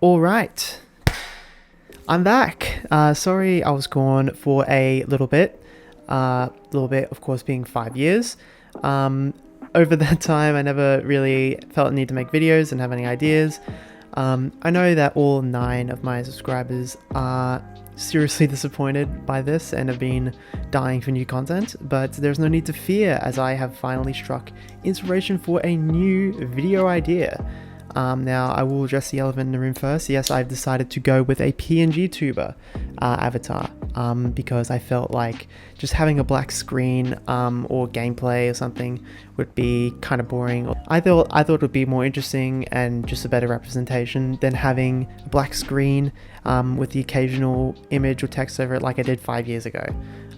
All right, I'm back. Sorry, I was gone for a little bit. Of course, being 5 years. Over that time, I never really felt the need to make videos and have any ideas. I know that all 9 of my subscribers are seriously disappointed by this and have been dying for new content, but there's no need to fear, as I have finally struck inspiration for a new video idea. Now, I will address the elephant in the room first. Yes, I've decided to go with a PNG tuber avatar because I felt like just having a black screen or gameplay or something would be kind of boring. I thought it would be more interesting and just a better representation than having a black screen with the occasional image or text over it like I did 5 years ago.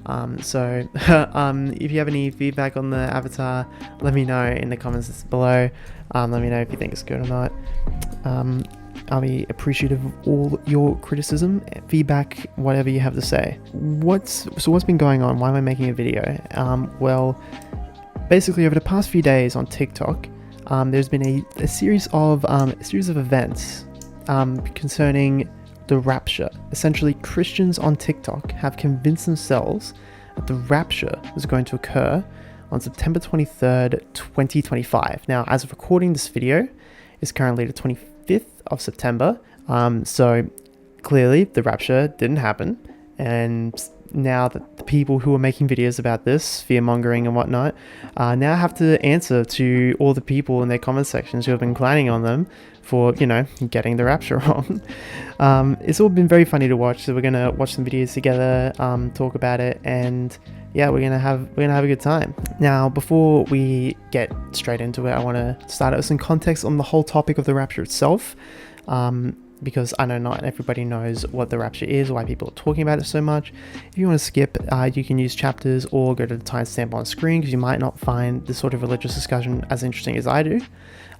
If you have any feedback on the avatar, let me know in the comments below. Let me know if you think it's good or not. I'll be appreciative of all your criticism, feedback, whatever you have to say. What's been going on? Why am I making a video? Well, basically over the past few days on TikTok, there's been a series of events concerning the Rapture. Essentially, Christians on TikTok have convinced themselves that the Rapture is going to occur on September 23rd, 2025. Now, as of recording this video, it's currently the 25th of September. So clearly the Rapture didn't happen. And now that the people who are making videos about this, fear-mongering and whatnot, now have to answer to all the people in their comment sections who have been clowning on them for, getting the Rapture wrong. It's all been very funny to watch, so we're gonna watch some videos together, talk about it, and yeah, we're gonna have a good time. Now, before we get straight into it, I want to start out with some context on the whole topic of the Rapture itself, because I know not everybody knows what the Rapture is, why people are talking about it so much. If you want to skip, you can use chapters or go to the timestamp on screen, because you might not find this sort of religious discussion as interesting as I do.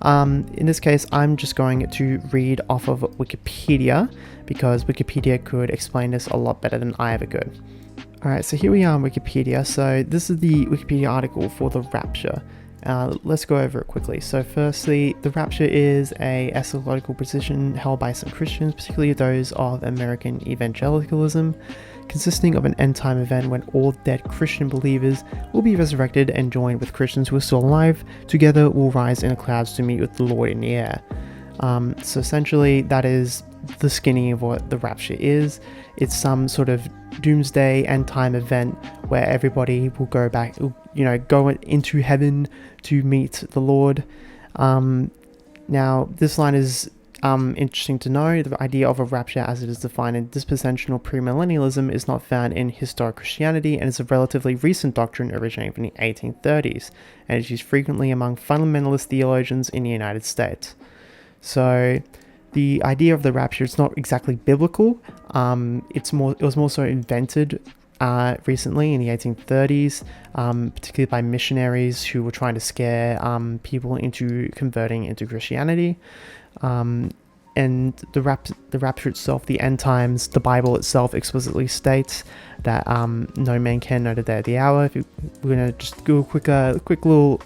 In this case, I'm just going to read off of Wikipedia, because Wikipedia could explain this a lot better than I ever could. Alright, so here we are on Wikipedia. So this is the Wikipedia article for the Rapture. Let's go over it quickly. So firstly, the Rapture is a eschatological position held by some Christians, particularly those of American evangelicalism, consisting of an end-time event when all dead Christian believers will be resurrected and joined with Christians who are still alive. Together will rise in the clouds to meet with the Lord in the air. So essentially, that is the skinny of what the Rapture is. It's some sort of doomsday end time event where everybody will go back, go into heaven to meet the Lord. Now, this line is interesting to know. The idea of a rapture as it is defined in dispensational premillennialism is not found in historic Christianity and is a relatively recent doctrine originating from the 1830s, and is used frequently among fundamentalist theologians in the United States. So the idea of the rapture is not exactly biblical. It was more so invented recently in the 1830s, particularly by missionaries who were trying to scare people into converting into Christianity. And the rapture itself, the end times, the Bible itself explicitly states that no man can know the day or the hour. We're gonna just do a quick little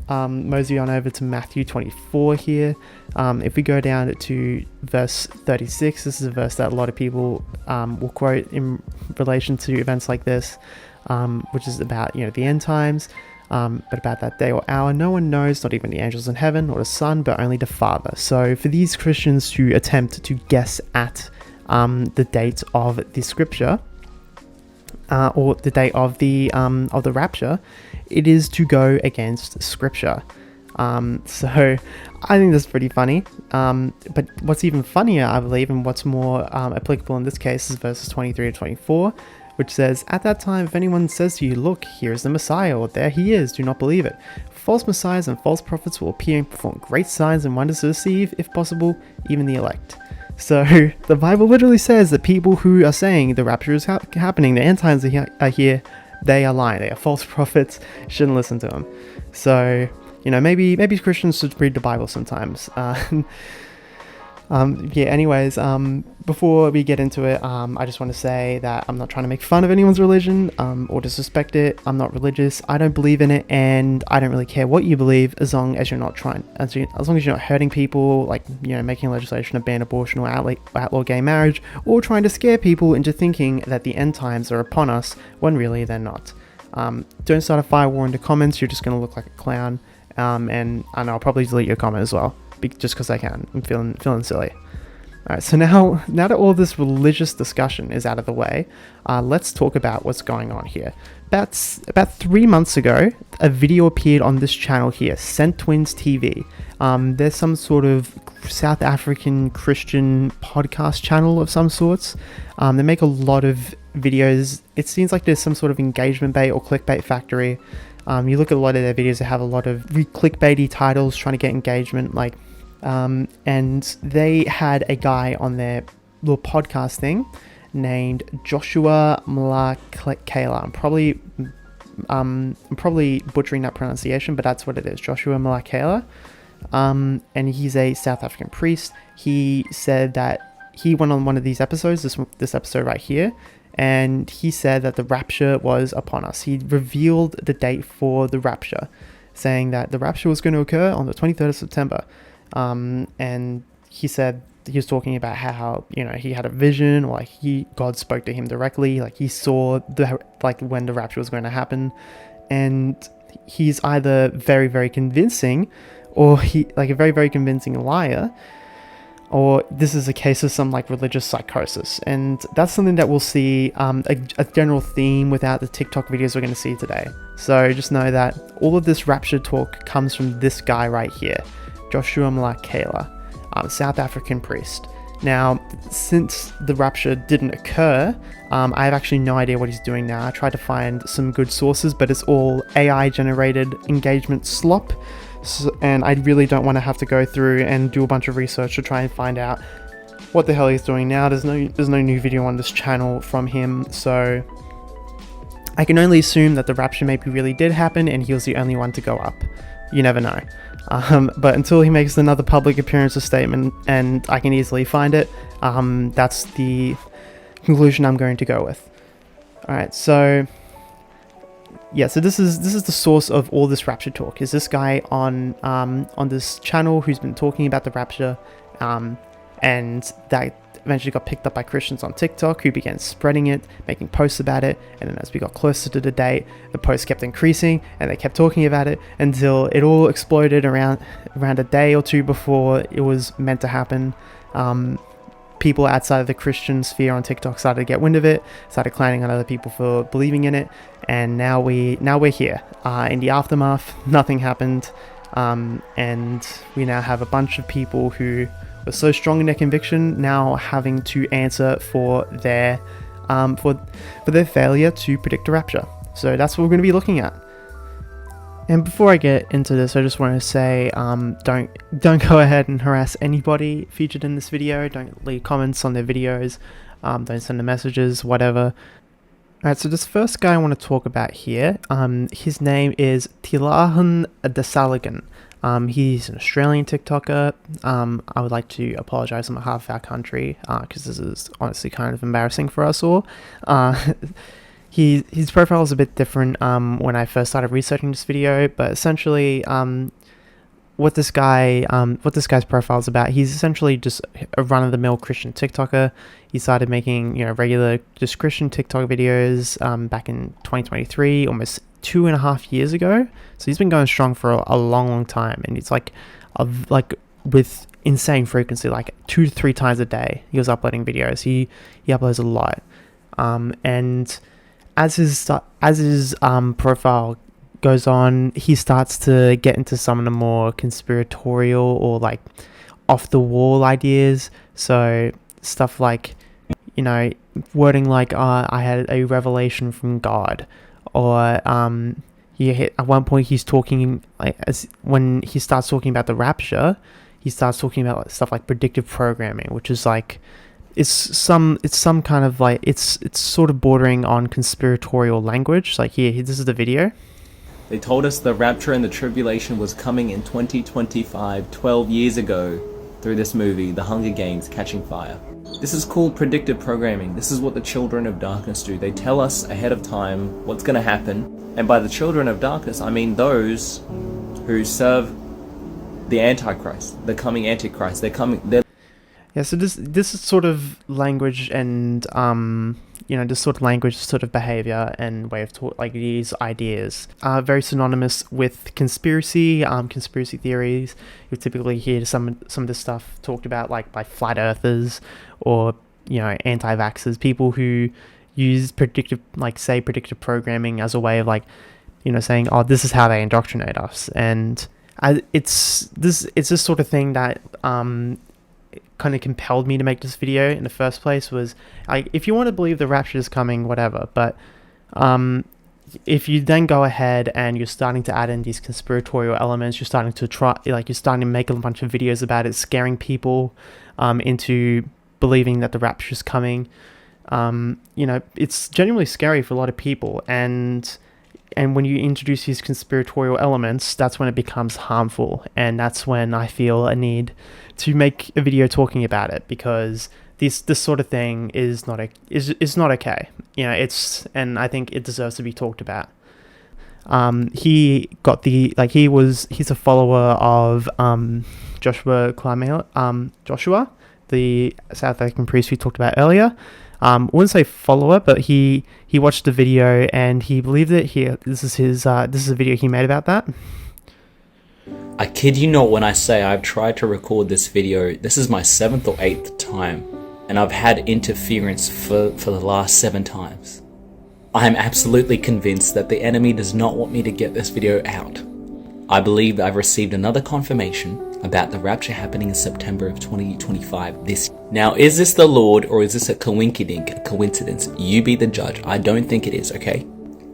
mosey on over to Matthew 24 here. If we go down to verse 36, this is a verse that a lot of people will quote in relation to events like this, which is about the end times, but about that day or hour no one knows, not even the angels in heaven or the Son, but only the Father. So for these Christians to attempt to guess at the date of the scripture, or the date of the rapture, it is to go against scripture. So I think that's pretty funny. But what's even funnier, I believe, and what's more applicable in this case is verses 23 to 24, which says, "At that time, if anyone says to you, 'Look, here is the Messiah,' or 'There he is,' do not believe it. False messiahs and false prophets will appear and perform great signs and wonders to deceive, if possible, even the elect." So the Bible literally says that people who are saying the rapture is happening, the end times are here, they are lying. They are false prophets. Shouldn't listen to them. So maybe Christians should read the Bible sometimes. Yeah, anyways, before we get into it, I just want to say that I'm not trying to make fun of anyone's religion, or disrespect it. I'm not religious. I don't believe in it, and I don't really care what you believe as long as you're not as long as you're not hurting people, like, making legislation to ban abortion or outlaw gay marriage, or trying to scare people into thinking that the end times are upon us when really they're not. Don't start a fire war in the comments. You're just going to look like a clown, and I'll probably delete your comment as well. Just because I can. I'm feeling silly. Alright, so now that all this religious discussion is out of the way, let's talk about what's going on here. About 3 months ago, a video appeared on this channel here, Sent Twins TV. There's some sort of South African Christian podcast channel of some sorts. They make a lot of videos. It seems like there's some sort of engagement bait or clickbait factory. You look at a lot of their videos, they have a lot of clickbaity titles trying to get engagement, and they had a guy on their little podcast thing named Joshua Malakela. I'm probably butchering that pronunciation, but that's what it is, Joshua Malakela. And he's a South African priest. He said that he went on one of these episodes, this episode right here, and he said that the rapture was upon us. He revealed the date for the rapture, saying that the rapture was going to occur on the 23rd of September. And he said he was talking about how, he had a vision, or God spoke to him directly, he saw when the rapture was going to happen. And he's either very, very convincing, or a very, very convincing liar, or this is a case of some religious psychosis. And that's something that we'll see, a general theme without the TikTok videos we're going to see today. So just know that all of this rapture talk comes from this guy right here, Joshua Malakela, South African priest. Now, since the rapture didn't occur, I have actually no idea what he's doing now. I tried to find some good sources, but it's all AI generated engagement slop. And I really don't want to have to go through and do a bunch of research to try and find out what the hell he's doing now. There's no new video on this channel from him, so I can only assume that the rapture maybe really did happen and he was the only one to go up. You never know. But until he makes another public appearance or statement, and I can easily find it, that's the conclusion I'm going to go with. Alright, so yeah, so this is the source of all this rapture talk. Is this guy on this channel who's been talking about the rapture, and that eventually got picked up by Christians on TikTok, who began spreading it, making posts about it. And then as we got closer to the date, the posts kept increasing, and they kept talking about it until it all exploded around a day or two before it was meant to happen. People outside of the Christian sphere on TikTok started to get wind of it, started clowning on other people for believing in it, and now we're here. In the aftermath, nothing happened, and we now have a bunch of people who were so strong in their conviction now having to answer for their failure to predict the rapture. So that's what we're going to be looking at. And before I get into this, I just want to say, don't go ahead and harass anybody featured in this video. Don't leave comments on their videos. Don't send them messages, whatever. Alright, so this first guy I want to talk about here, his name is Tilahan Dasaligan. He's an Australian TikToker. I would like to apologize on behalf of our country, because this is honestly kind of embarrassing for us all. His profile is a bit different when I first started researching this video, but essentially what this guy's profile is about, he's essentially just a run-of-the-mill Christian TikToker. He started making regular just Christian TikTok videos back in 2023, almost 2.5 years ago. So he's been going strong for a long time, and it's with insane frequency, 2 to 3 times a day he was uploading videos. He uploads a lot, and as his profile goes on, he starts to get into some of the more conspiratorial or off the wall ideas. So stuff wording I had a revelation from God, or at one point he's talking when he starts talking about the rapture, he starts talking about stuff like predictive programming, which is it's some kind of it's sort of bordering on conspiratorial language. Here, this is the video. They told us the rapture and the tribulation was coming in 2025, 12 years ago. through this movie, The Hunger Games: Catching Fire. This is called predictive programming. This is what the children of darkness do. They tell us ahead of time what's going to happen. And by the children of darkness, I mean those who serve the Antichrist, the coming Antichrist. Yeah, so this is sort of language and this sort of language, sort of behavior and way of talk, like these ideas are very synonymous with conspiracy theories. You typically hear some of this stuff talked about like by flat earthers or anti-vaxxers, people who use predictive programming as a way of saying, oh, this is how they indoctrinate us. And it's this sort of thing that kind of compelled me to make this video in the first place. Was if you want to believe the rapture is coming, whatever, but if you then go ahead and you're starting to add in these conspiratorial elements, you're starting to make a bunch of videos about it, scaring people into believing that the rapture is coming. It's genuinely scary for a lot of people, and when you introduce these conspiratorial elements, that's when it becomes harmful, and that's when I feel a need to make a video talking about it, because this sort of thing is not okay. And I think it deserves to be talked about. He's a follower of Joshua, the South African priest we talked about earlier. I wouldn't say follower, but he watched the video and he believed it. This is a video he made about that. I kid you not when I say I've tried to record this video. This is my 7th or 8th time, and I've had interference for the last 7 times. I am absolutely convinced that the enemy does not want me to get this video out. I believe I've received another confirmation about the rapture happening in September of 2025 this year. Now, is this the Lord or is this a coincidence? You be the judge. I don't think it is, okay?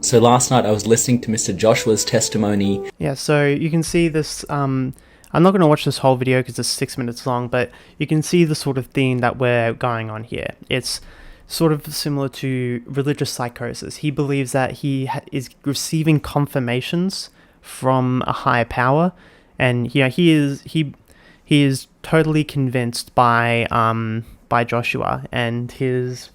So last night I was listening to Mr. Joshua's testimony. Yeah, so you can see this, I'm not going to watch this whole video because it's 6 minutes long, but you can see the sort of theme that we're going on here. It's sort of similar to religious psychosis. He believes that he is receiving confirmations from a higher power, and he is totally convinced by Joshua and his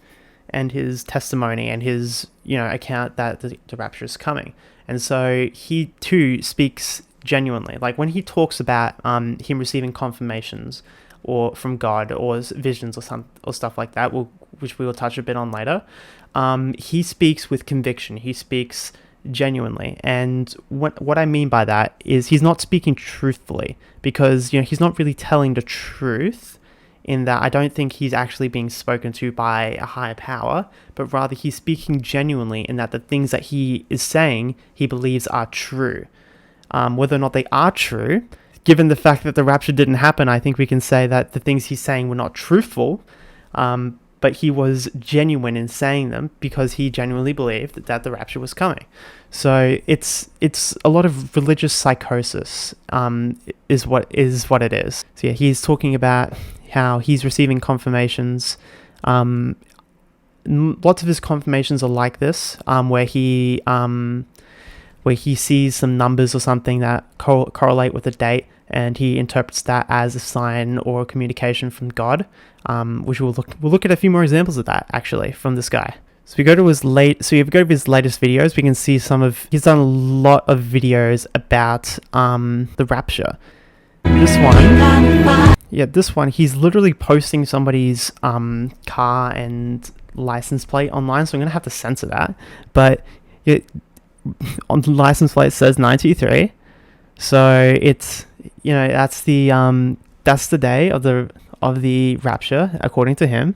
testimony and his account that the rapture is coming. And so he too speaks genuinely. Like when he talks about him receiving confirmations or from God or visions or stuff like that, which we will touch a bit on later, he speaks with conviction. He speaks genuinely. And what I mean by that is he's not speaking truthfully, because he's not really telling the truth, in that I don't think he's actually being spoken to by a higher power, but rather he's speaking genuinely in that the things that he is saying he believes are true. Whether or not they are true, given the fact that the rapture didn't happen, I think we can say that the things he's saying were not truthful, but he was genuine in saying them because he genuinely believed that the rapture was coming. So it's a lot of religious psychosis is what it is. So yeah, he's talking about how he's receiving confirmations. Lots of his confirmations are like this, where he sees some numbers or something that correlate with a date, and he interprets that as a sign or a communication from God, which we'll look at a few more examples of that actually from this guy. So if you go to his latest videos, we can see he's done a lot of videos about the rapture. This one, he's literally posting somebody's car and license plate online, so I'm gonna have to censor that. But on the license plate it says 923, so it's that's the day of the rapture according to him.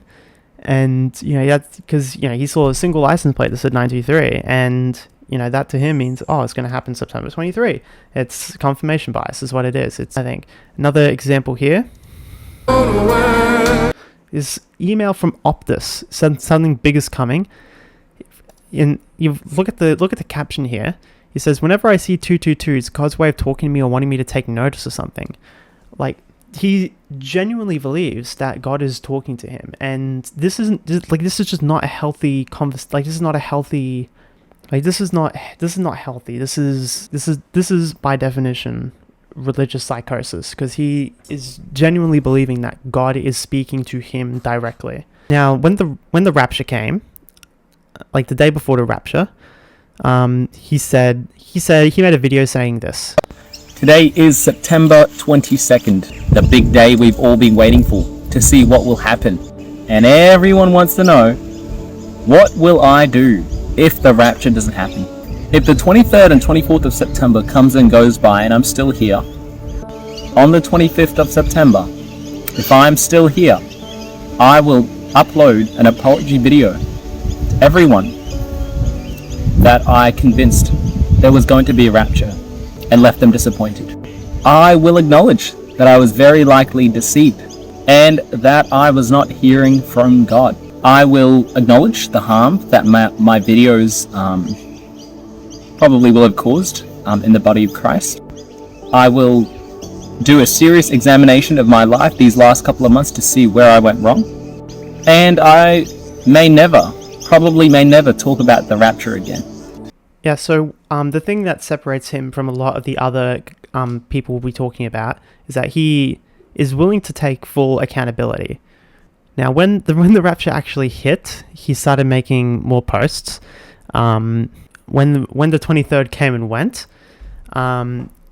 And that's because he saw a single license plate that said 923, and that to him means, oh, it's going to happen September 23. It's confirmation bias is what it is. I think another example here is email from Optus said something big is coming. You look at the caption here. He says, whenever I see 222, it's God's way of talking to me or wanting me to take notice or something. Like, he genuinely believes that God is talking to him, and this is just not a healthy this is not healthy. This is by definition religious psychosis, because he is genuinely believing that God is speaking to him directly. Now, when the rapture came, like the day before the rapture, he made a video saying this. Today is September 22nd, the big day we've all been waiting for, to see what will happen. And everyone wants to know, what will I do if the rapture doesn't happen? If the 23rd and 24th of September comes and goes by and I'm still here, on the 25th of September, if I'm still here, I will upload an apology video to everyone that I convinced there was going to be a rapture and left them disappointed. I will acknowledge that I was very likely deceived and that I was not hearing from God. I will acknowledge the harm that my videos probably will have caused in the body of Christ. I will do a serious examination of my life these last couple of months to see where I went wrong. And I probably may never talk about the rapture again. Yeah, so the thing that separates him from a lot of the other people we'll be talking about is that he is willing to take full accountability. Now, when the rapture actually hit, he started making more posts. When the 23rd came and went,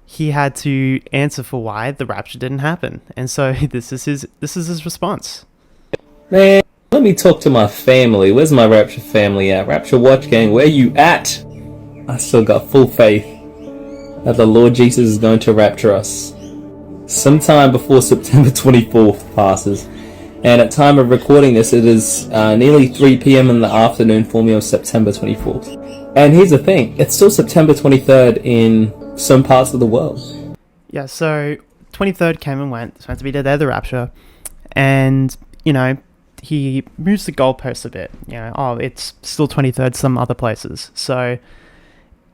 he had to answer for why the rapture didn't happen, and so this is his response. Man, let me talk to my family. Where's my Rapture family at? Rapture Watch Gang, where you at? I still got full faith that the Lord Jesus is going to rapture us sometime before September 24th passes. And at time of recording this, it is nearly 3 p.m. in the afternoon for me of September 24th. And here's the thing, it's still September 23rd in some parts of the world. Yeah, so 23rd came and went. It's meant to be the day of the rapture. And, you know, he moves the goalposts a bit. You know, it's still 23rd some other places. So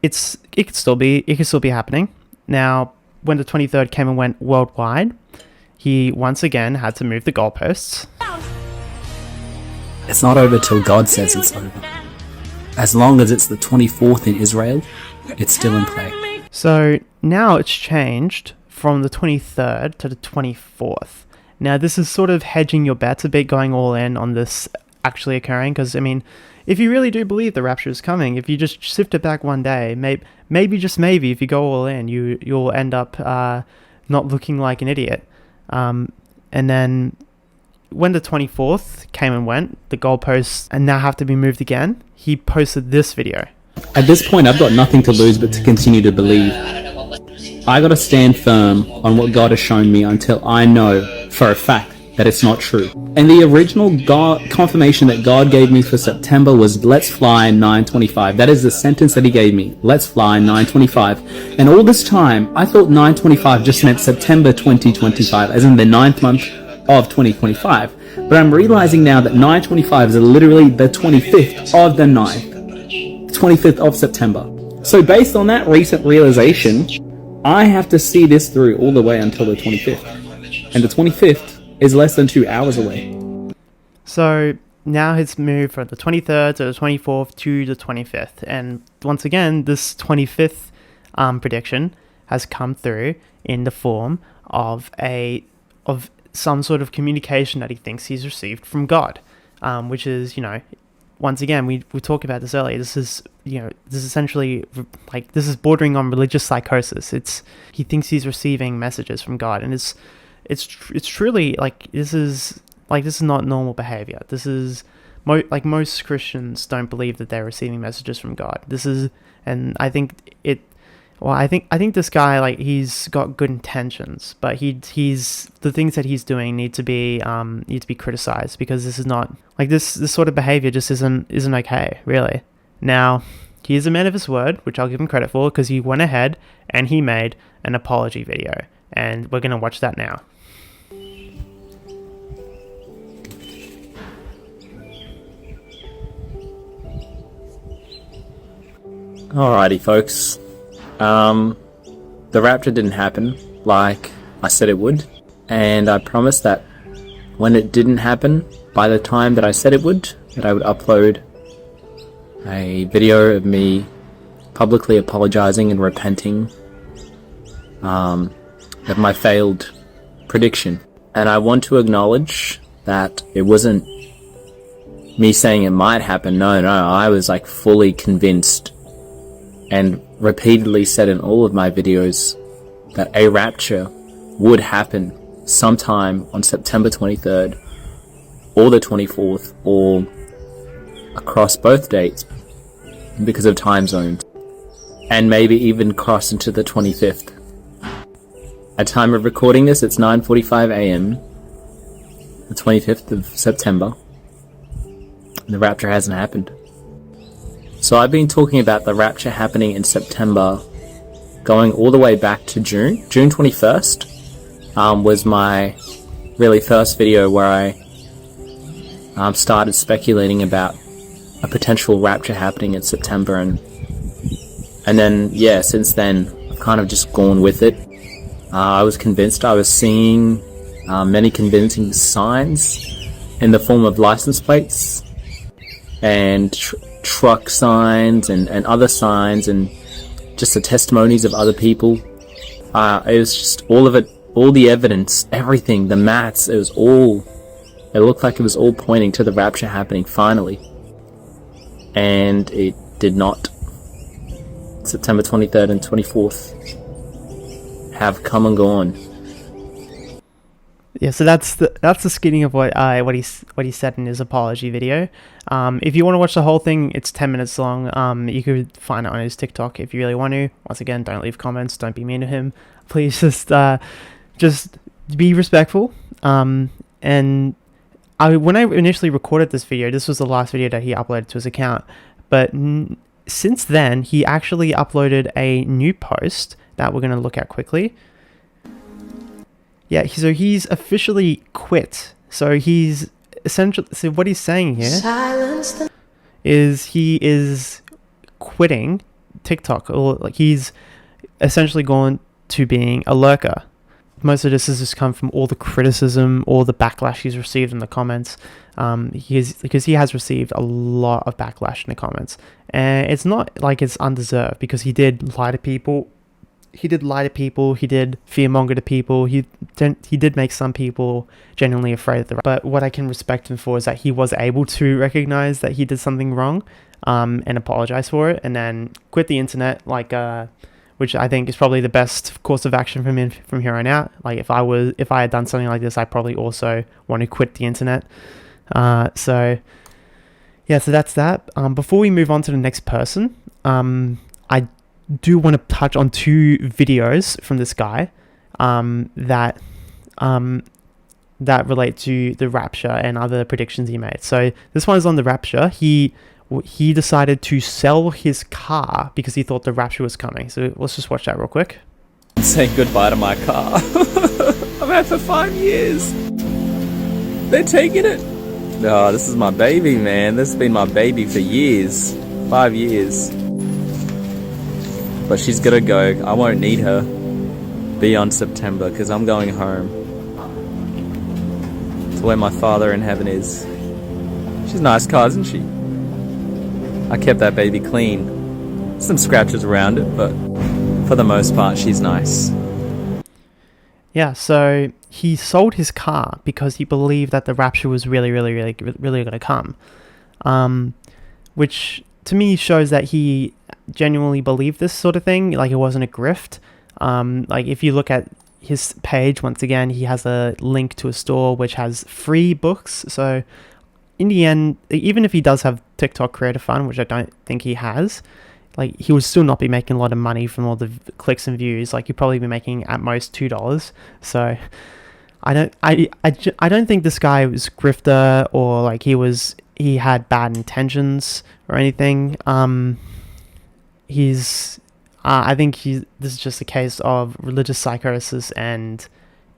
it could still be happening. Now, when the 23rd came and went worldwide, he once again had to move the goalposts. It's not over till God says it's over. As long as it's the 24th in Israel, it's still in play. So now it's changed from the 23rd to the 24th. Now this is sort of hedging your bets a bit, going all in on this actually occurring, because I mean, if you really do believe the rapture is coming, if you just shift it back one day, maybe just maybe, if you go all in, you'll end up not looking like an idiot. And then when the 24th came and went, the goalposts and now have to be moved again, he posted this video. At this point, I've got nothing to lose but to continue to believe. I gotta stand firm on what God has shown me until I know for a fact that it's not true. And the original confirmation that God gave me for September was, let's fly 9/25. That is the sentence that he gave me. Let's fly 9/25. And all this time, I thought 9/25 just meant September 2025, as in the 9th month of 2025. But I'm realizing now that 9/25 is literally the 25th of the 9th, 25th of September. So based on that recent realization, I have to see this through all the way until the 25th. And the 25th is less than 2 hours away. So now it's moved from the 23rd to the 24th to the 25th. And once again, this 25th prediction has come through in the form of some sort of communication that he thinks he's received from God, which is, you know, once again, we talked about this earlier. This is essentially like, this is bordering on religious psychosis. He thinks he's receiving messages from God, and it's truly like, this is not normal behavior. This is most Christians don't believe that they're receiving messages from God. I think this guy, like, he's got good intentions, but he's the things that he's doing need to be criticized, because this is not like, this sort of behavior just isn't okay, really. Now, he is a man of his word, which I'll give him credit for, because he went ahead and he made an apology video, and we're gonna watch that now. Alrighty, folks. The rapture didn't happen like I said it would, and I promised that when it didn't happen, by the time that I said it would, that I would upload a video of me publicly apologizing and repenting of my failed prediction. And I want to acknowledge that it wasn't me saying it might happen. No, I was like fully convinced and repeatedly said in all of my videos that a rapture would happen sometime on September 23rd or the 24th or across both dates because of time zones, and maybe even cross into the 25th. At time of recording this, it's 9:45 a.m. the 25th of September. The rapture hasn't happened. So I've been talking about the rapture happening in September, going all the way back to June. June 21st was my really first video where I started speculating about a potential rapture happening in September, and then yeah, since then I've kind of just gone with it. I was convinced. I was seeing many convincing signs in the form of license plates and truck signs and other signs, and just the testimonies of other people. It was just all of it, all the evidence, everything, the maths, it looked like it was all pointing to the rapture happening finally. And it did not. September 23rd and 24th have come and gone. Yeah, so that's the skinny of what he said in his apology video. If you want to watch the whole thing, it's 10 minutes long. You could find it on his TikTok if you really want to. Once again, don't leave comments, don't be mean to him. Please just be respectful. And when I initially recorded this video, this was the last video that he uploaded to his account. But since then, he actually uploaded a new post that we're going to look at quickly. Yeah, so he's officially quit. So he's essentially, so what he's saying here is he is quitting TikTok, or like he's essentially gone to being a lurker. Most of this has just come from all the criticism, all the backlash he's received in the comments. Because he has received a lot of backlash in the comments, and it's not like it's undeserved, because he did lie to people. He did fearmonger to people. He did make some people genuinely afraid of the. But what I can respect him for is that he was able to recognize that he did something wrong, and apologize for it, and then quit the internet. Which I think is probably the best course of action from here on out. Like if I had done something like this, I probably also want to quit the internet. So that's that. Before we move on to the next person, I do want to touch on two videos from this guy that relate to the rapture and other predictions he made. So this one is on the rapture. He decided to sell his car because he thought the rapture was coming. So let's just watch that real quick. Saying goodbye to my car. I've had for 5 years. They're taking it. No, this is my baby, man. This has been my baby for years. 5 years. But she's gotta go. I won't need her beyond September, because I'm going home to where my Father in heaven is. She's a nice car, isn't she? I kept that baby clean. Some scratches around it, but for the most part, she's nice. Yeah, so he sold his car because he believed that the rapture was really going to come. Which to me shows that he genuinely believed this sort of thing, like it wasn't a grift. Like if you look at his page, once again, he has a link to a store which has free books. So in the end, even if he does have TikTok Creator Fund, which I don't think he has, like he would still not be making a lot of money from all the clicks and views. Like he'd probably be making at most $2. So I don't think this guy was grifter, or like he had bad intentions or anything. I think this is just a case of religious psychosis and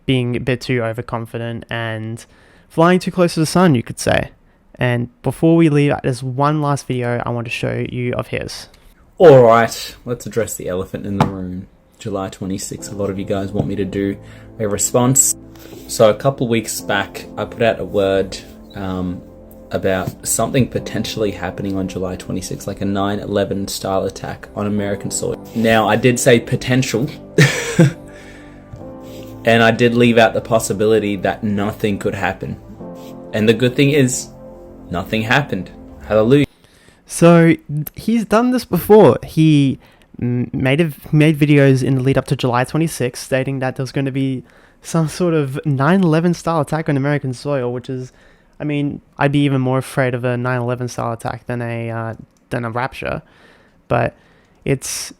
being a bit too overconfident and flying too close to the sun, you could say. And before we leave, there's one last video I want to show you of his. Alright, let's address the elephant in the room. July 26th, a lot of you guys want me to do a response. So a couple weeks back, I put out a word about something potentially happening on July 26th, like a 9/11 style attack on American soil. Now, I did say potential. And I did leave out the possibility that nothing could happen. And the good thing is, nothing happened. Hallelujah. So he's done this before. He made videos in the lead up to July 26th stating that there's going to be some sort of 9/11 style attack on American soil, which is, I mean, I'd be even more afraid of a 9/11 style attack than a Rapture. But it's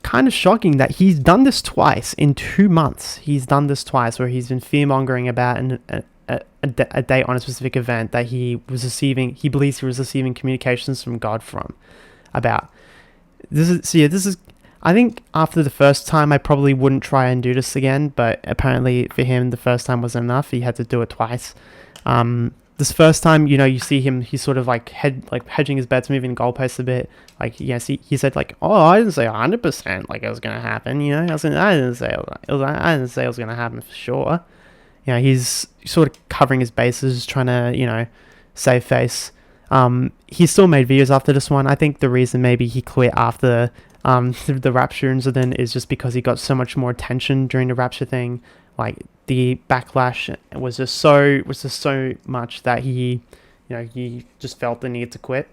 kind of shocking that he's done this twice in 2 months. He's done this twice where he's been fear-mongering about a date on a specific event that he believes he was receiving communications from God from about. This is I think after the first time I probably wouldn't try and do this again, but apparently for him the first time wasn't enough. He had to do it twice. This first time, you see him, he's sort of like hedging his bets, moving the goalposts a bit. Like, yes, he said like, oh, I didn't say 100% like it was gonna happen. I didn't say it was gonna happen for sure. He's sort of covering his bases, trying to save face. He still made videos after this one. I think the reason maybe he quit after the Rapture incident is just because he got so much more attention during the Rapture thing. Like, the backlash was just so much that he just felt the need to quit.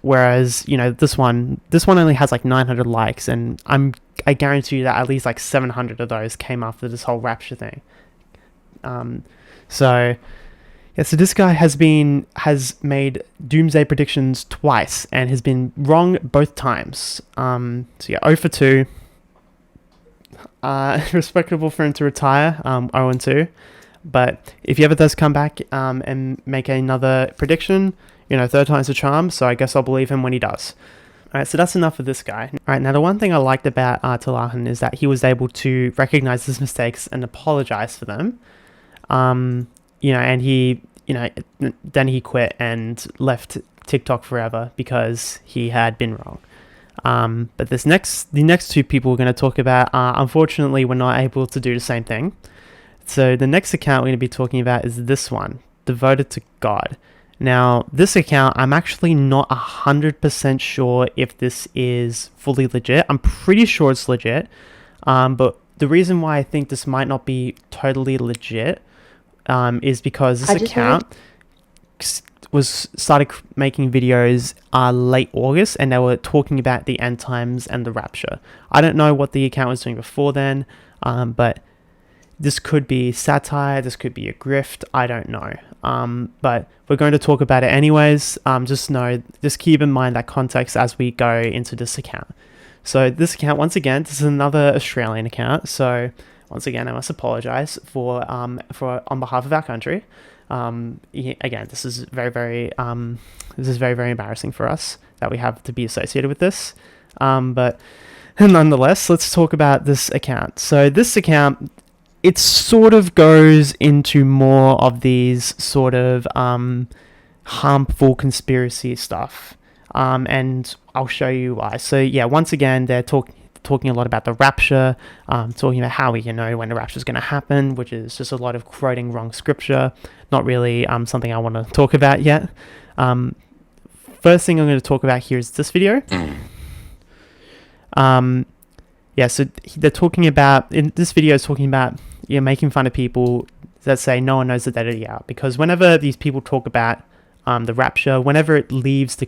Whereas this one only has like 900 likes, and I guarantee you that at least like 700 of those came after this whole Rapture thing. So this guy has made doomsday predictions twice and has been wrong both times. 0 for 2. Respectable for him to retire, 0-2. But if he ever does come back and make another prediction, third time's a charm, so I guess I'll believe him when he does. Alright, so that's enough of this guy. Alright, now the one thing I liked about Talahan is that he was able to recognize his mistakes and apologize for them. And he, then he quit and left TikTok forever because he had been wrong. But the next two people we're going to talk about, unfortunately, we're not able to do the same thing. So the next account we're going to be talking about is this one, Devoted to God. Now, this account, I'm actually not 100% sure if this is fully legit. I'm pretty sure it's legit. But the reason why I think this might not be totally legit is because this account started making videos late August, and they were talking about the end times and the Rapture. I don't know what the account was doing before then, but this could be satire, this could be a grift, I don't know. But we're going to talk about it anyways. Just keep in mind that context as we go into this account. So this account, once again, this is another Australian account. So once again, I must apologize for on behalf of our country. Again, this is very, very embarrassing for us that we have to be associated with this. But nonetheless, let's talk about this account. So this account, it sort of goes into more of these sort of harmful conspiracy stuff. And I'll show you why. So yeah, once again, they're talking a lot about the Rapture, talking about how we when the Rapture is going to happen, which is just a lot of quoting wrong scripture. Not really something I want to talk about yet. First thing I'm going to talk about here is this video. So they're talking about, in this video is talking about making fun of people that say no one knows the date of the hour, because whenever these people talk about the Rapture, whenever it leaves the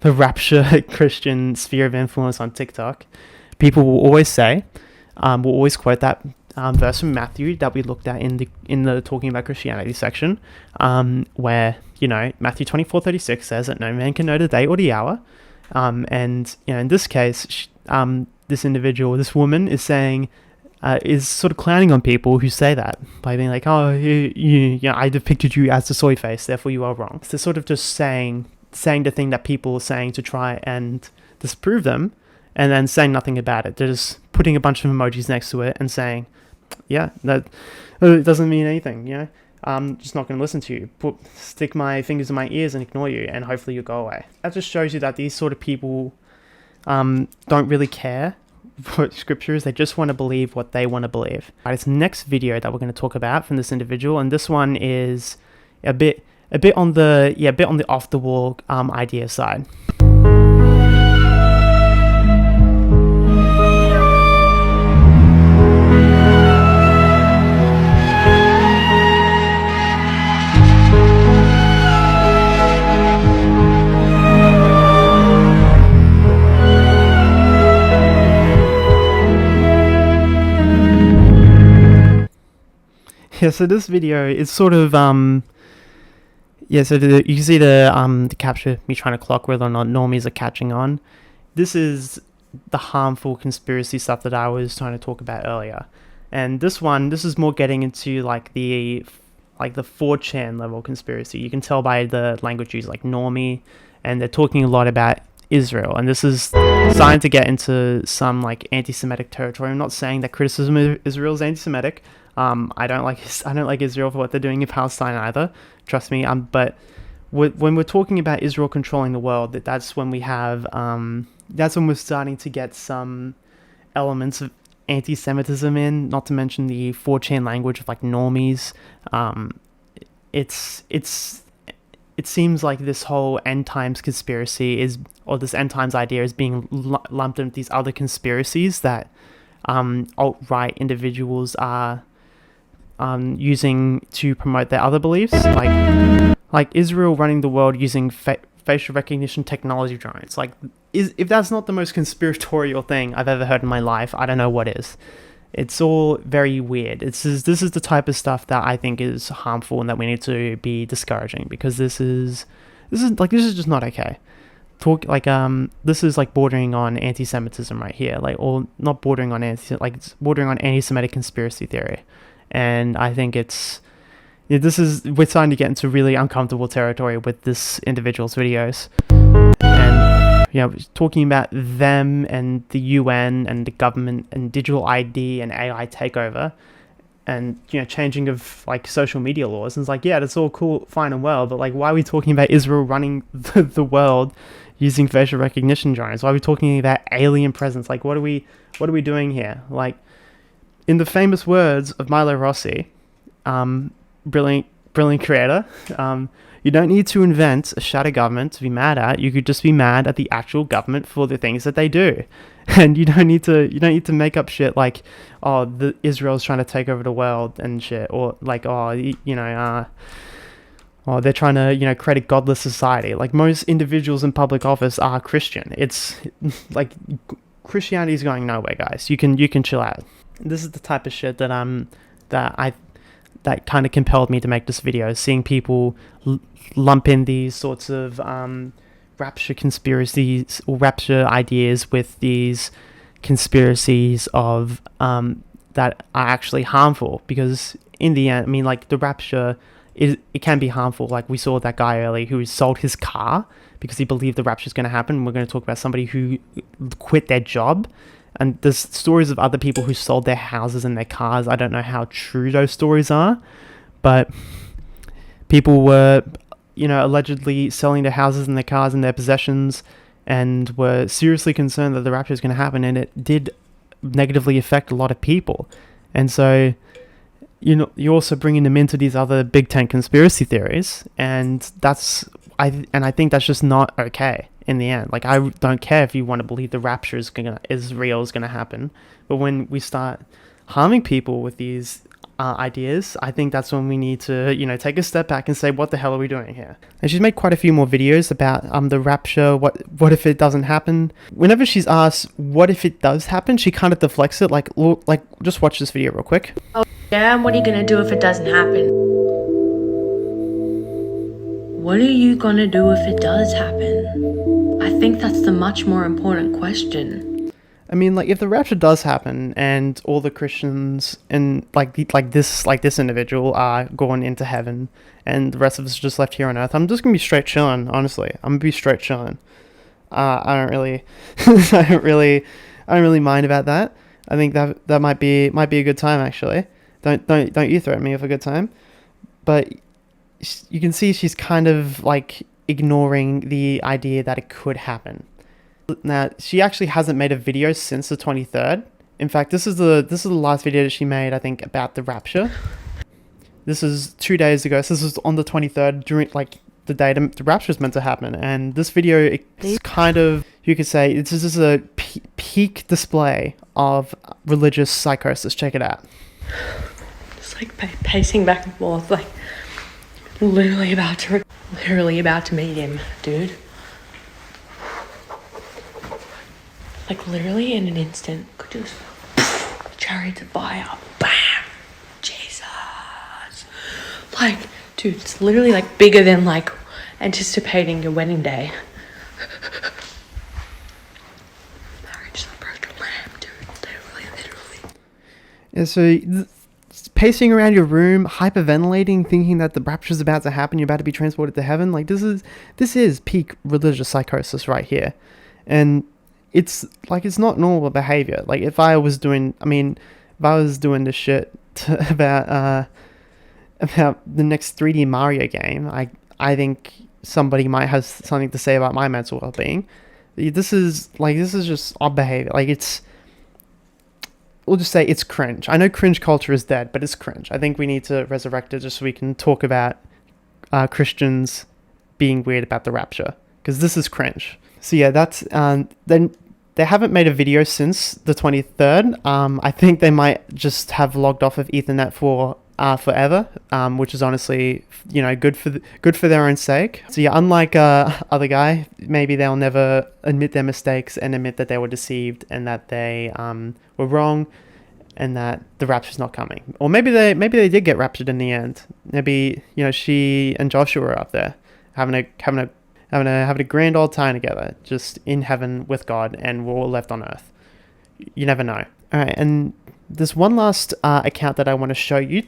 Rapture Christian sphere of influence on TikTok, people will always quote that verse from Matthew that we looked at in the talking about Christianity section, where Matthew 24:36 says that no man can know the day or the hour, and in this case, this woman is saying, is sort of clowning on people who say that by being like, oh, I depicted you as the soy face, therefore you are wrong. So they're sort of just saying the thing that people are saying to try and disprove them, and then saying nothing about it. They're just putting a bunch of emojis next to it and saying, yeah, that it doesn't mean anything, I'm just not going to listen to you. Stick my fingers in my ears and ignore you, and hopefully you'll go away. That just shows you that these sort of people don't really care what scripture is. They just want to believe what they want to believe. Right, it's the next video that we're going to talk about from this individual, and this one is a bit on the off the wall idea side. Yeah, so this video is sort of yeah, so you can see the capture me trying to clock whether or not normies are catching on. This is the harmful conspiracy stuff that I was trying to talk about earlier. And this is more getting into like the 4chan level conspiracy. You can tell by the language used, like normie, and they're talking a lot about Israel. And this is starting to get into some like anti-Semitic territory. I'm not saying that criticism of Israel is anti-Semitic. I don't like Israel for what they're doing in Palestine either. Trust me. But when we're talking about Israel controlling the world, that's when we have that's when we're starting to get some elements of anti-Semitism in. Not to mention the 4chan language of like normies. It seems like this whole end times conspiracy or this end times idea is being lumped in with these other conspiracies that alt-right individuals are using to promote their other beliefs, like Israel running the world using facial recognition technology drones. Like, if that's not the most conspiratorial thing I've ever heard in my life, I don't know what is. It's all very weird. This is the type of stuff that I think is harmful and that we need to be discouraging, because this is just not okay. This is like bordering on anti-Semitism right here, or not bordering on it's bordering on anti-Semitic conspiracy theory. And I think we're starting to get into really uncomfortable territory with this individual's videos. And talking about them and the UN and the government and digital ID and AI takeover, and changing of like social media laws. And it's like, yeah, that's all cool, fine and well, but like, why are we talking about Israel running the world using facial recognition drones? Why are we talking about alien presence? Like, what are we doing here? Like, in the famous words of Milo Rossi, brilliant creator, you don't need to invent a shadow government to be mad at. You could just be mad at the actual government for the things that they do. And you don't need to make up shit like, oh, Israel's trying to take over the world and shit, or like, oh, they're trying to, create a godless society. Like, most individuals in public office are Christian. It's like, Christianity is going nowhere, guys. You can chill out. This is the type of shit that kind of compelled me to make this video, seeing people lump in these sorts of rapture conspiracies or rapture ideas with these conspiracies of that are actually harmful. Because in the end, I mean, like, the rapture it can be harmful. Like, we saw that guy earlier who sold his car because he believed the rapture is going to happen. We're going to talk about somebody who quit their job. And there's stories of other people who sold their houses and their cars. I don't know how true those stories are, but people were, allegedly selling their houses and their cars and their possessions, and were seriously concerned that the rapture is going to happen, and it did negatively affect a lot of people. And so, you're also bringing them into these other Big Ten conspiracy theories, and I think that's just not okay. In the end, like, I don't care if you want to believe the rapture is real, is gonna happen, but when we start harming people with these ideas, I think that's when we need to take a step back and say, what the hell are we doing here? And she's made quite a few more videos about the rapture. What if it doesn't happen? Whenever she's asked what if it does happen, she kind of deflects it. Like, just watch this video real quick. Oh yeah, and what are you gonna do if it doesn't happen? What are you gonna do if it does happen? I think that's the much more important question. I mean, like, if the rapture does happen and all the Christians and like this individual are going into heaven and the rest of us are just left here on earth, I'm just gonna be straight chilling. Honestly, I'm gonna be straight chilling. I don't really mind about that. I think that might be a good time, actually. Don't you threaten me with a good time? But you can see she's kind of like ignoring the idea that it could happen. Now, she actually hasn't made a video since the 23rd. In fact, this is the last video that she made, I think, about the rapture. This is 2 days ago. So this was on the 23rd, during like the day the rapture is meant to happen. And this video is kind of, you could say, this is a peak display of religious psychosis. Check it out. Just like pacing back and forth, like literally about to meet him, dude. Like, literally in an instant, could just chariots of fire, bam, Jesus. like, dude, it's literally like bigger than like anticipating your wedding day. Marriage approached a lamb, dude. Literally. Yeah, so pacing around your room, hyperventilating, thinking that the rapture's about to happen, you're about to be transported to heaven. Like, this is peak religious psychosis right here. And it's like, it's not normal behavior. Like, if I was doing this shit about the next 3D Mario game, I think somebody might have something to say about my mental well-being. This is just odd behavior. Like, we'll just say it's cringe. I know cringe culture is dead, but it's cringe. I think we need to resurrect it just so we can talk about Christians being weird about the rapture, because this is cringe. So yeah, that's then they haven't made a video since the 23rd. I think they might just have logged off of Ethernet for forever, which is honestly, good for their own sake. So yeah, unlike other guy, maybe they'll never admit their mistakes and admit that they were deceived and that they were wrong and that the rapture's not coming. Or maybe they did get raptured in the end. Maybe she and Joshua were up there having a grand old time together, just in heaven with God, and we're all left on earth. You never know. All right, and there's one last account that I want to show you,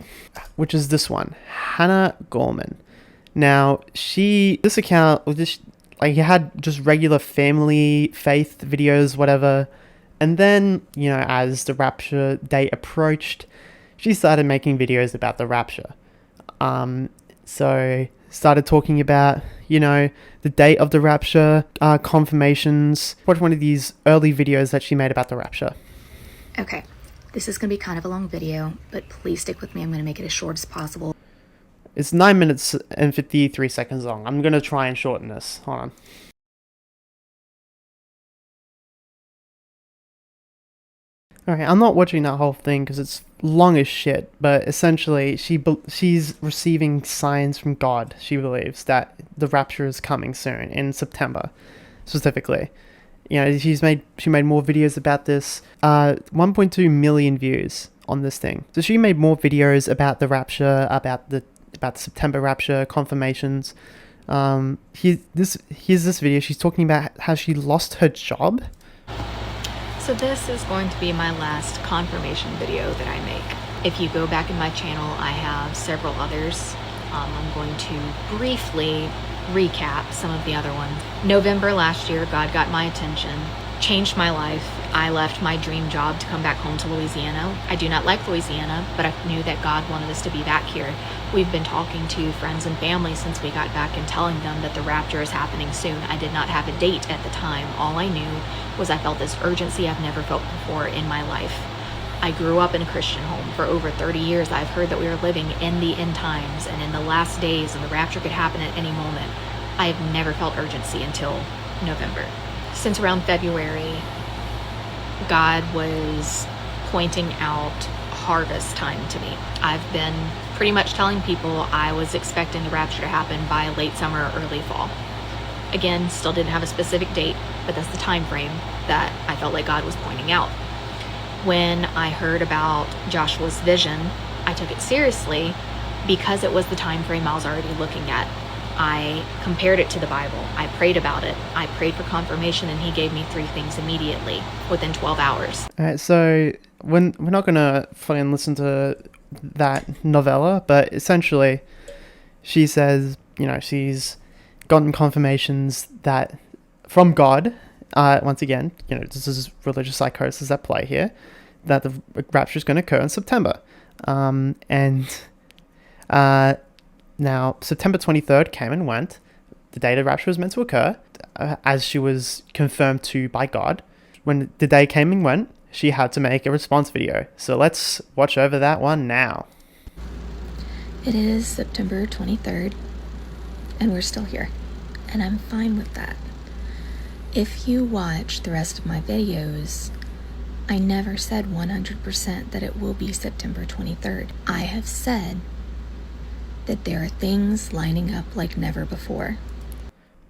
which is this one, Hannah Gorman. Now, this account was just like, you had just regular family faith videos, whatever, and then as the rapture date approached, she started making videos about the rapture. So started talking about the date of the rapture, confirmations. Watch one of these early videos that she made about the rapture. Okay. This is going to be kind of a long video, but please stick with me. I'm going to make it as short as possible. It's 9 minutes and 53 seconds long. I'm going to try and shorten this. Hold on. Alright, I'm not watching that whole thing because it's long as shit, but essentially she's receiving signs from God. She believes that the rapture is coming soon, in September, specifically. She made more videos about this. 1.2 million views on this thing. So she made more videos about the rapture, about the September rapture, confirmations. Here's this video. She's talking about how she lost her job. So this is going to be my last confirmation video that I make. If you go back in my channel, I have several others. I'm going to briefly recap some of the other ones. November last year, God got my attention, changed my life. I left my dream job to come back home to Louisiana. I do not like Louisiana, but I knew that God wanted us to be back here. We've been talking to friends and family since we got back and telling them that the rapture is happening soon. I did not have a date at the time. All I knew was I felt this urgency I've never felt before in my life. I grew up in a Christian home. For over 30 years, I've heard that we were living in the end times and in the last days, and the rapture could happen at any moment. I have never felt urgency until November. Since around February, God was pointing out harvest time to me. I've been pretty much telling people I was expecting the rapture to happen by late summer or early fall. Again, still didn't have a specific date, but that's the time frame that I felt like God was pointing out. When I heard about Joshua's vision, I took it seriously because it was the time frame I was already looking at. I compared it to the Bible. I prayed about it. I prayed for confirmation, and he gave me 3 things immediately within 12 hours. All right, so we're not going to fucking listen to that novella, but essentially she says, she's gotten confirmations that from God, once again, this is religious psychosis at play here, that the rapture is going to occur in September. Now, September 23rd came and went. The day the rapture was meant to occur, as she was confirmed to by God. When the day came and went, she had to make a response video. So let's watch over that one now. It is September 23rd, and we're still here, and I'm fine with that. If you watch the rest of my videos, I never said 100% that it will be September 23rd. I have said that there are things lining up like never before.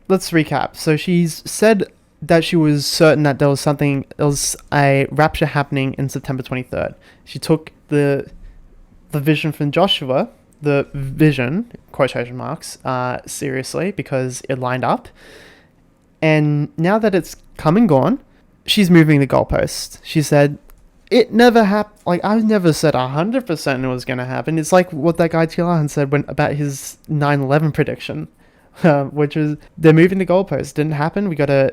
Let's recap. So she's said that she was certain that there was a rapture happening in September 23rd. She took the vision from Joshua the vision, quotation marks, seriously, because it lined up. And now that it's come and gone, she's moving the goalpost. She said, it never happened. Like, I never said 100% it was going to happen. It's like what that guy Tilahan said about his 9/11 prediction. Which is, they're moving the goalposts. Didn't happen. We gotta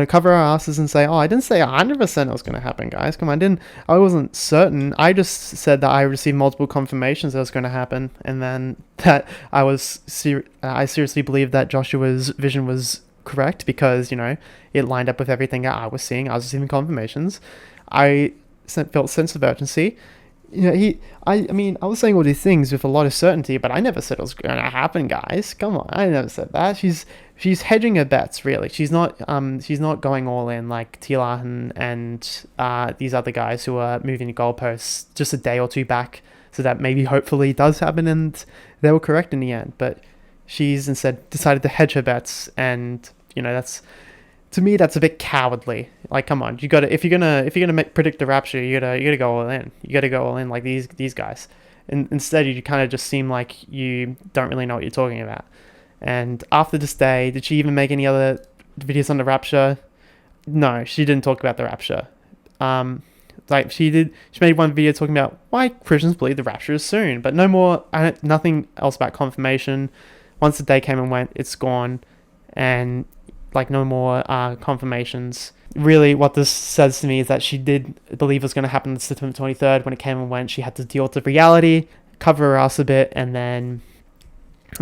cover our asses and say, oh, I didn't say 100% it was gonna happen, guys. Come on, I wasn't certain. I just said that I received multiple confirmations that it was gonna happen, and then that I seriously believed that Joshua's vision was correct because, it lined up with everything that I was seeing. I was receiving confirmations. I felt a sense of urgency. I was saying all these things with a lot of certainty, but I never said it was going to happen, guys. Come on, I never said that. She's hedging her bets, really. She's not going all in like Tilahan and these other guys who are moving the goalposts just a day or two back, so that maybe hopefully it does happen and they were correct in the end. But she's instead decided to hedge her bets, and that's. To me, that's a bit cowardly. Like, come on, if you're gonna predict the rapture, you gotta go all in. You gotta go all in like these guys. And instead, you kind of just seem like you don't really know what you're talking about. And after this day, did she even make any other videos on the rapture? No, she didn't talk about the rapture. She made one video talking about why Christians believe the rapture is soon, but no more. Nothing else about confirmation. Once the day came and went, it's gone, and no more confirmations. Really, what this says to me is that she did believe it was going to happen on September 23rd. When it came and went, she had to deal with the reality, cover her ass a bit, and then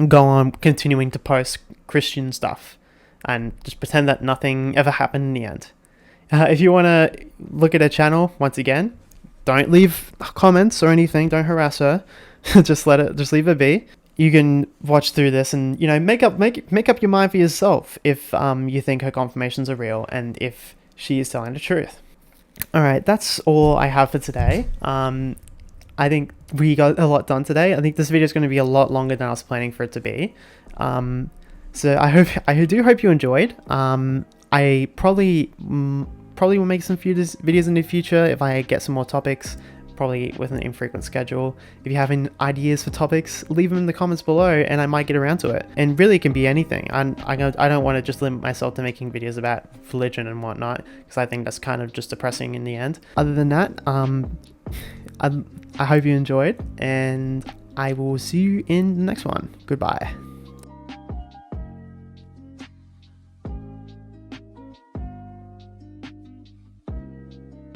go on continuing to post Christian stuff and just pretend that nothing ever happened in the end. If you want to look at her channel, once again, don't leave comments or anything. Don't harass her. just leave her be. You can watch through this and make up your mind for yourself if you think her confirmations are real and if she is telling the truth. All right, that's all I have for today. I think we got a lot done today. I think this video is going to be a lot longer than I was planning for it to be. So I do hope you enjoyed. I probably will make some videos in the future if I get some more topics. Probably with an infrequent schedule. If you have any ideas for topics, leave them in the comments below and I might get around to it. And really, it can be anything. I don't want to just limit myself to making videos about religion and whatnot, because I think that's kind of just depressing in the end. Other than that, I hope you enjoyed, and I will see you in the next one. Goodbye.